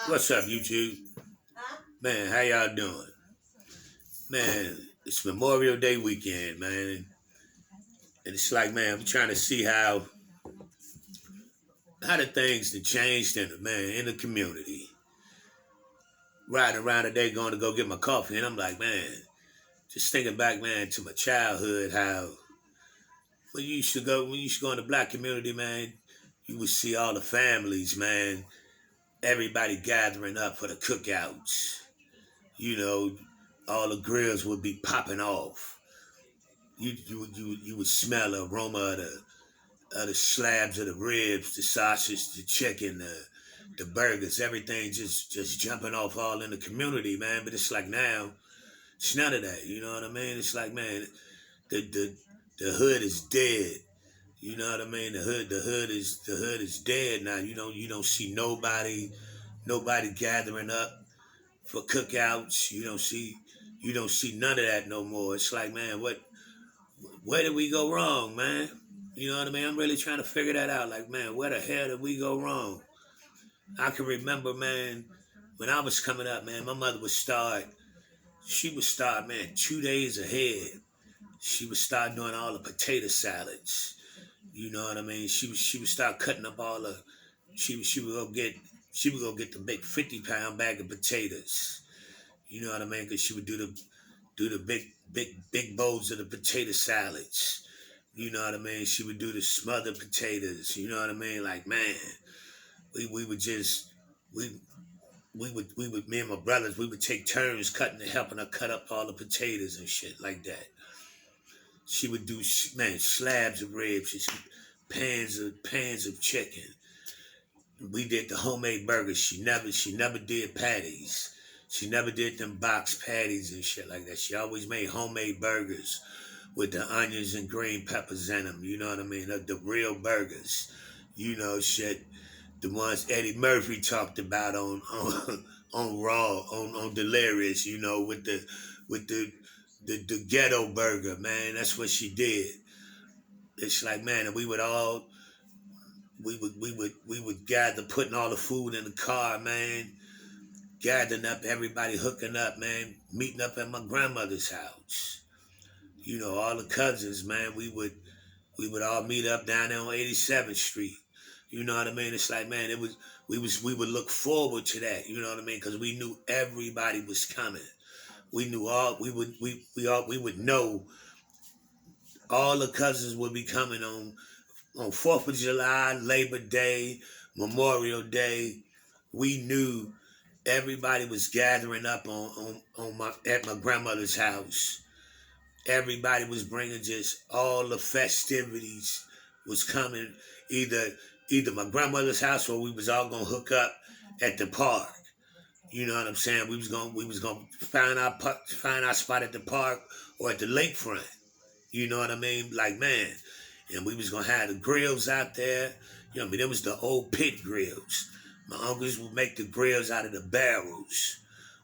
What's up, YouTube? Man, how y'all doing? Man, it's Memorial Day weekend, man. And it's like, man, I'm trying to see how the things that changed in the community. Riding around today going to go get my coffee, and I'm like, man, just thinking back, man, to my childhood, how when you used to go in the black community, man, you would see all the families, man, everybody gathering up for the cookouts. You know, all the grills would be popping off. You would smell the aroma of the slabs of the ribs, the sausage, the chicken, the burgers, everything just jumping off all in the community, man. But it's like now, it's none of that. You know what I mean? It's like, man, the hood is dead. You know what I mean? The hood is dead now. You don't see nobody gathering up for cookouts. You don't see none of that no more. It's like, man, where did we go wrong, man? You know what I mean? I'm really trying to figure that out. Like, man, where the hell did we go wrong? I can remember, man, when I was coming up, man, my mother she would start, man, 2 days ahead. She would start doing all the potato salads. You know what I mean? She would start cutting up all the, she would go get the big 50-pound bag of potatoes. You know what I mean? Because she would do the big bowls of the potato salads. You know what I mean? She would do the smothered potatoes. You know what I mean? Like, man, we would just we we would me and my brothers, we would take turns helping her cut up all the potatoes and shit like that. She would do, man, slabs of ribs, just pans of chicken. We did the homemade burgers. She never did patties. She never did them box patties and shit like that. She always made homemade burgers with the onions and green peppers in them. You know what I mean? The real burgers. Shit. The ones Eddie Murphy talked about on Raw, on Delirious. With the ghetto burger, man. That's what she did. It's like, man, and we would gather, putting all the food in the car, man, gathering up, everybody hooking up, man, meeting up at my grandmother's house. All the cousins, man, we would all meet up down there on 87th Street. You know what I mean? It's like, man, we would look forward to that. You know what I mean? Because we knew everybody was coming. We knew all we would know all the cousins would be coming on 4th of July, Labor Day, Memorial Day. We knew everybody was gathering up at my grandmother's house. Everybody was bringing, just all the festivities was coming, either either my grandmother's house, or we was all gonna hook up at the park. You know what I'm saying? We was gonna find our spot at the park or at the lakefront. You know what I mean? Like, man, and we was gonna have the grills out there. I mean, there was the old pit grills. My uncles would make the grills out of the barrels,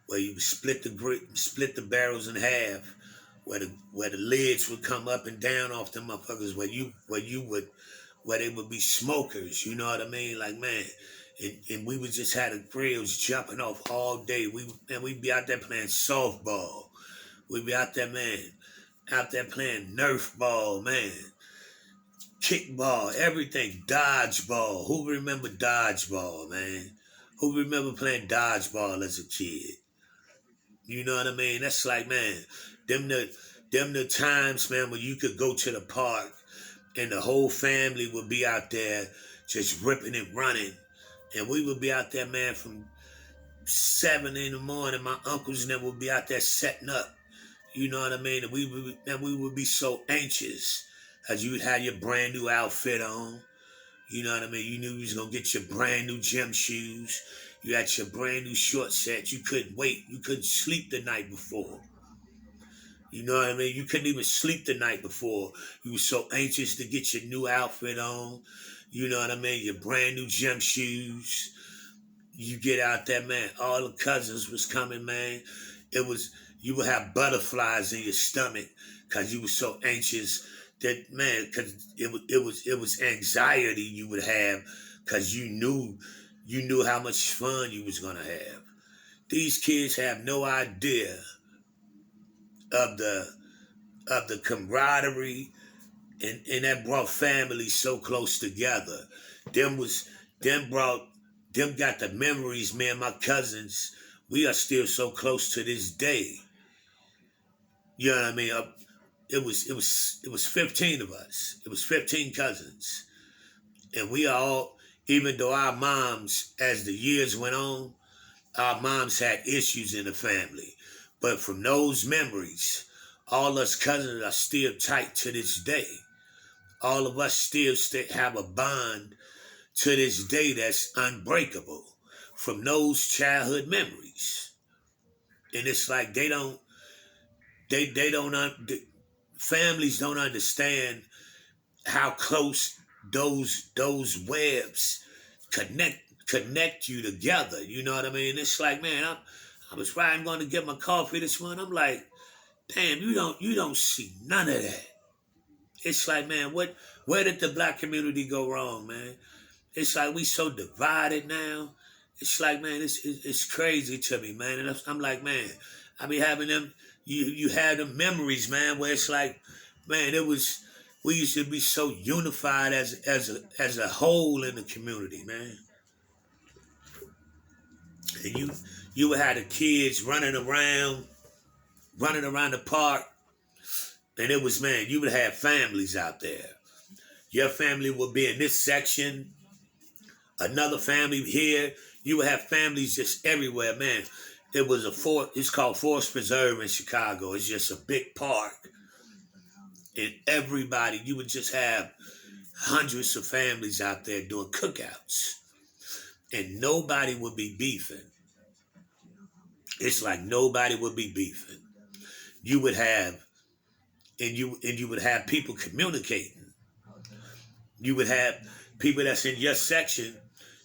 where you would split the barrels in half, where the lids would come up and down off them motherfuckers, where they would be smokers. You know what I mean? Like, man, and we would just have the grills jumping off all day. We'd be out there playing softball. We'd be out there, man, out there playing Nerf ball, man, kickball, everything, dodgeball. Who remember dodgeball, man? Who remember playing dodgeball as a kid? You know what I mean? That's like, man, them the them the times, man, when you could go to the park and the whole family would be out there just ripping and running. And we would be out there, man, from 7 in the morning. My uncles and them would be out there setting up. You know what I mean? And we would be so anxious as you would have your brand new outfit on. You know what I mean? You knew you was gonna get your brand new gym shoes. You had your brand new short set. You couldn't wait. You couldn't sleep the night before. You know what I mean? You couldn't even sleep the night before. You were so anxious to get your new outfit on. You know what I mean? Your brand new gym shoes. You get out there, man. All the cousins was coming, man. It was You would have butterflies in your stomach because you were so anxious that, man, because it was anxiety you would have because you knew how much fun you was gonna have. These kids have no idea of the camaraderie and that brought families so close together. Them was them brought them got the memories, man. My cousins, we are still so close to this day. You know what I mean? It was 15 of us. It was 15 cousins. And we all, even though our moms, as the years went on, our moms had issues in the family. But from those memories, all us cousins are still tight to this day. All of us still have a bond to this day that's unbreakable from those childhood memories. And it's like they don't families don't understand how close those webs connect you together. You know what I mean? It's like, man, I was riding going to get my coffee this morning. I'm like, damn, you don't see none of that. It's like, man, where did the black community go wrong, man? It's like we so divided now. It's like, man, it's crazy to me, man. And I'm like, man, I be having them. You had them memories, man, where it's like, man, we used to be so unified as a whole in the community, man. And you would have the kids running around the park, and it was, man, you would have families out there. Your family would be in this section, another family here. You would have families just everywhere, man. There was it's called Forest Preserve in Chicago. It's just a big park. And everybody, you would just have hundreds of families out there doing cookouts. And nobody would be beefing. It's like nobody would be beefing. You would have, and you would have people communicating. You would have people that's in your section.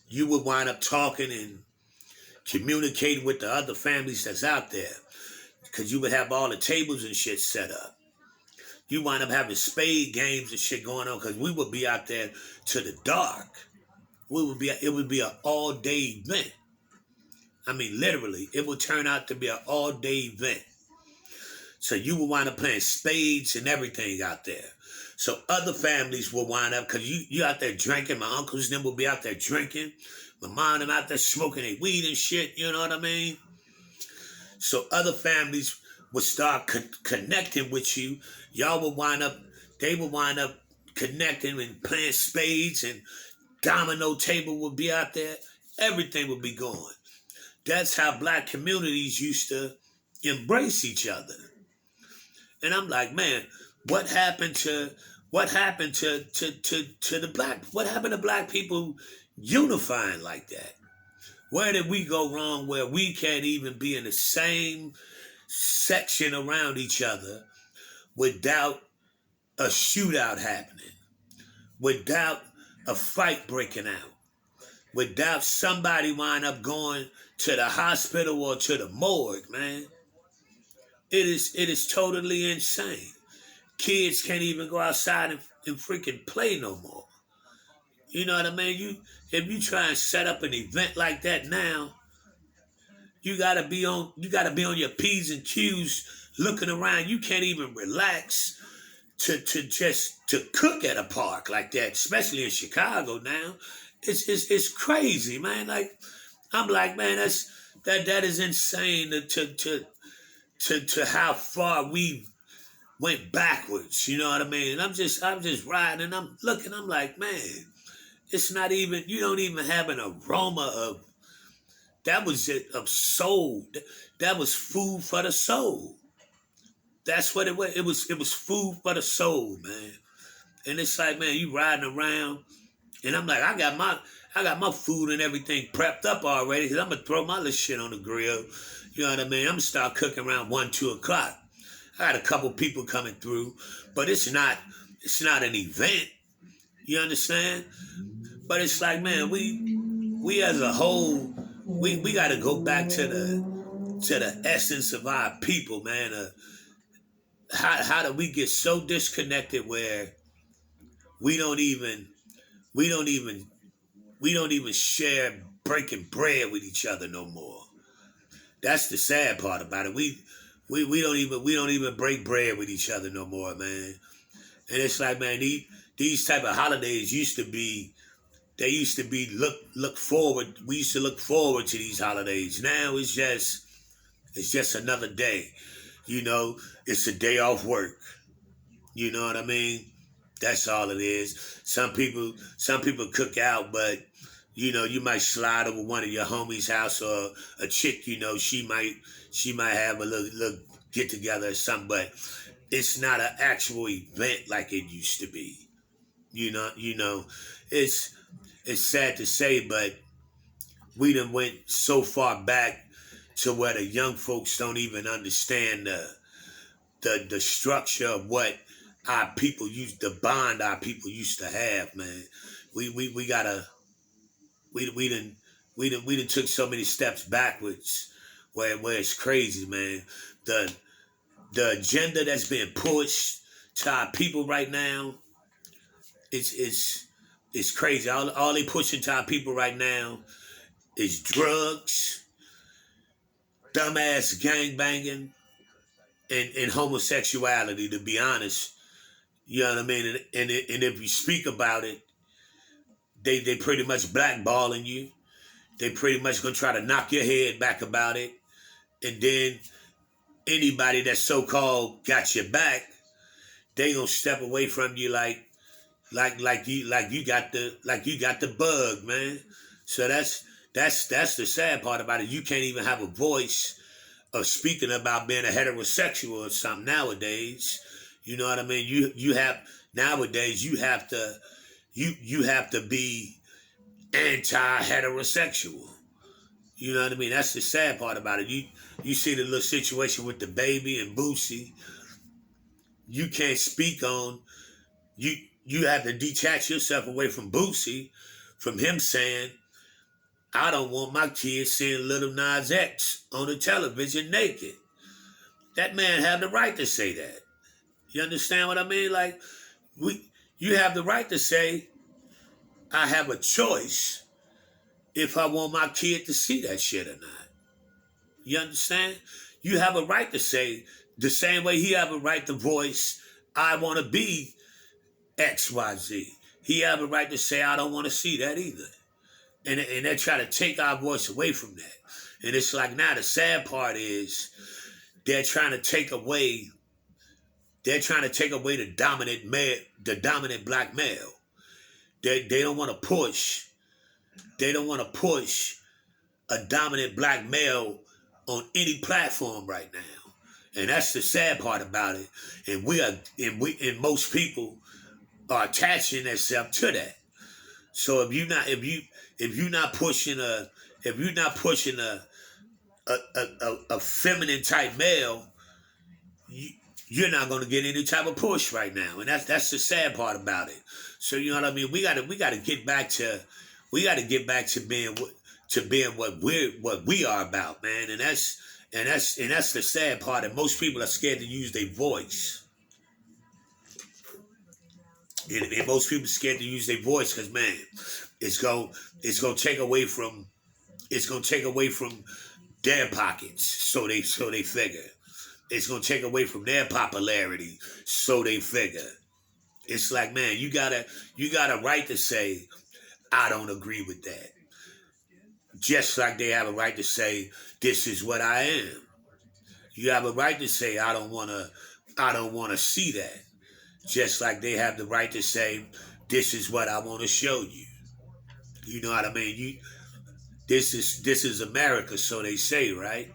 You would wind up talking and communicating with the other families that's out there, because you would have all the tables and shit set up. You wind up having spade games and shit going on, because we would be out there to the dark. It would be an all-day event. I mean, literally, it would turn out to be an all-day event. So you would wind up playing spades and everything out there. So other families will wind up, because you out there drinking. My uncles and them will be out there drinking. My mom and them out there smoking their weed and shit. You know what I mean? So other families would start connecting with you. They would wind up connecting and playing spades, and domino table would be out there. Everything would be going. That's how black communities used to embrace each other. And I'm like, man, what happened to black people unifying like that? Where did we go wrong where we can't even be in the same section around each other without a shootout happening, without a fight breaking out, without somebody wind up going to the hospital or to the morgue, man? It is totally insane. Kids can't even go outside and freaking play no more. You know what I mean? If you try and set up an event like that now, you gotta be on your P's and Q's looking around. You can't even relax to cook at a park like that, especially in Chicago now. It's crazy, man. Like, I'm like, man, that is insane to how far we went backwards. You know what I mean? And I'm just riding and I'm looking, I'm like, man, it's not even, you don't even have an aroma of, that was it, of soul. That was food for the soul. That's what it was. It was food for the soul, man. And it's like, man, you riding around, and I'm like, I got my food and everything prepped up already, because I'm gonna throw my little shit on the grill. You know what I mean? I'm gonna start cooking around 1, 2 o'clock. I had a couple people coming through, but it's not an event. You understand? But it's like, man, we as a whole, we got to go back to the essence of our people, man. How do we get so disconnected where we don't even share breaking bread with each other no more. That's the sad part about it. We don't even break bread with each other no more, man. And it's like, man, these type of holidays used to be, they used to be look forward. We used to look forward to these holidays. Now it's just another day. You know, it's a day off work. You know what I mean? That's all it is. Some people cook out, but you know, you might slide over one of your homies' house, or a chick, you know, she might have a little get together or something, but it's not an actual event like it used to be. You know, it's sad to say, but we done went so far back to where the young folks don't even understand the structure of what our people used, the bond our people used to have, man. We gotta we done took so many steps backwards where it's crazy, man. The the agenda that's being pushed to our people right now, it's crazy. All they pushing to our people right now is drugs, dumbass gang banging, and homosexuality, to be honest. You know what I mean? And if you speak about it, they pretty much blackballing you. They pretty much gonna try to knock your head back about it. And then anybody that so-called got your back, they gonna step away from you like you got the bug, man. So that's the sad part about it. You can't even have a voice of speaking about being a heterosexual or something nowadays. You know what I mean? You have nowadays you have to be anti-heterosexual. You know what I mean? That's the sad part about it. You see the little situation with the baby and Boosie. You can't speak on you have to detach yourself away from Boosie, from him saying, I don't want my kids seeing Little Nas X on the television naked. That man have the right to say that. You understand what I mean? Like, you have the right to say, I have a choice if I want my kid to see that shit or not. You understand? You have a right to say, the same way he have a right to voice, I want to be XYZ. He have a right to say, I don't want to see that either. And they try to take our voice away from that. And it's like, now the sad part is they're trying to take away the dominant black male. They don't want to push. They don't want to push a dominant black male on any platform right now. And that's the sad part about it. And most people are attaching themselves to that. So if you're not pushing a feminine type male, you're not going to get any type of push right now, and that's the sad part about it. So you know what I mean. We got to get back to being what we are about, man. And that's the sad part. And most people are scared to use their voice. And most people are scared to use their voice because, man, it's gonna take away from their pockets. So they figure it's gonna take away from their popularity. So they figure it's like, man, you got a right to say, I don't agree with that. Just like they have a right to say, this is what I am. You have a right to say, I don't wanna see that. Just like they have the right to say, this is what I want to show you. You know what I mean? This is America, so they say, right?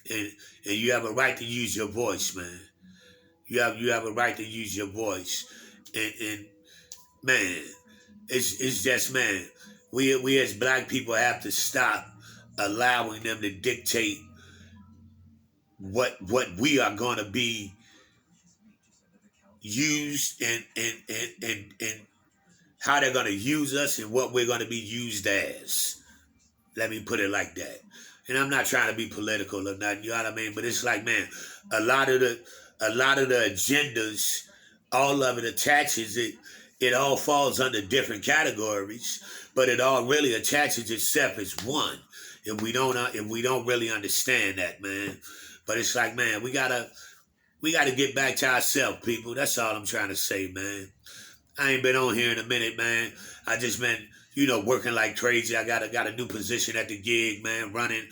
And you have a right to use your voice, man. You have a right to use your voice. And man, it's just, man, we as black people have to stop allowing them to dictate what we are gonna be used and how they're going to use us and what we're going to be used as. Let me put it like that. And I'm not trying to be political or nothing, you know what I mean? But it's like, man, a lot of the agendas, all of it attaches it all falls under different categories, but it all really attaches itself as one. If we don't really understand that, man. But it's like, man, we gotta get back to ourselves, people. That's all I'm trying to say, man. I ain't been on here in a minute, man. I just been, working like crazy. I got a new position at the gig, man, running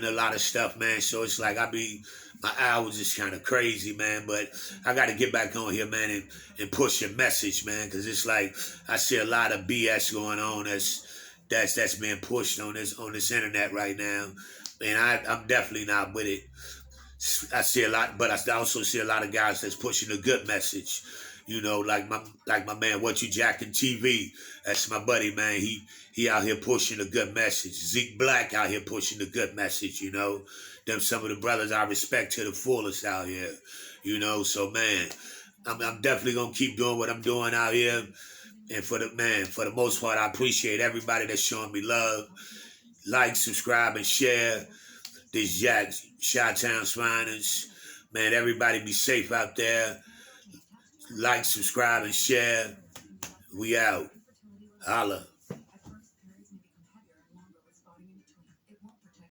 a lot of stuff, man. So it's like my hours is kind of crazy, man. But I got to get back on here, man, and push a message, man, because it's like I see a lot of BS going on that's being pushed on this internet right now, and I'm definitely not with it. I see a lot, but I also see a lot of guys that's pushing a good message. Like my man, What You Jacking TV. That's my buddy, man. He out here pushing a good message. Zeke Black out here pushing a good message. Them some of the brothers I respect to the fullest out here. So man, I'm definitely gonna keep doing what I'm doing out here. And for the most part, I appreciate everybody that's showing me love. Like, subscribe, and share. This Jack, Chi-Town Spiners. Man, everybody be safe out there. Like, subscribe, and share. We out. Holla.